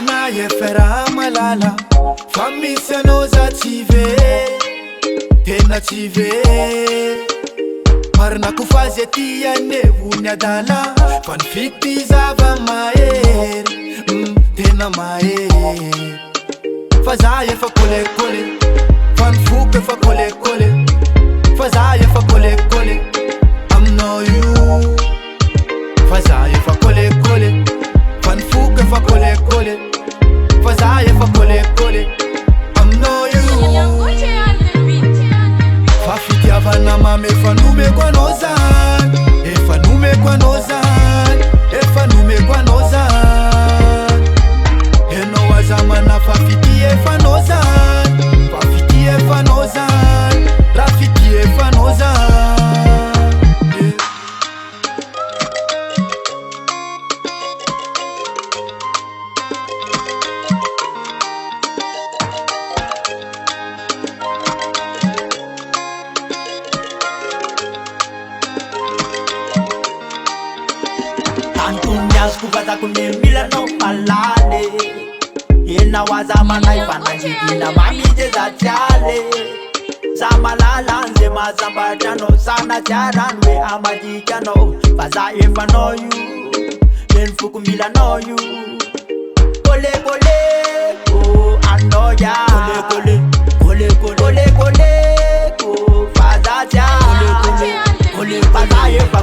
Na yefera malala Famisiano za tive Tena tive Marna kufaze tia nevunya dala Fan fiti zava maer Tena maer Fazaye fa kole kole Fan fuke fa kole kole Fazaye fa kole kole I'm no you Fazaye fa kole kole Fan fuke fa kole kole Fazaye fa kole kole I'm no you Fa fiti avana mame fa nume kwa nozan E fa nume kwa nozan E fa nume kwa nozan E no wazamana fa fiti e fa nozan Fa fiti e fa nozan Rafiti e fa nozan Antunyas kubata kunemila no malale Yena wazamana ifana njidina mamije za chale Samalala nze mazamba jano sana charanwe amajijano Faza efa no you Nenfuku mila no you Kole kole ko anoya Kole kole kole kole kole ko Faza cha Kole kole kole Faza efa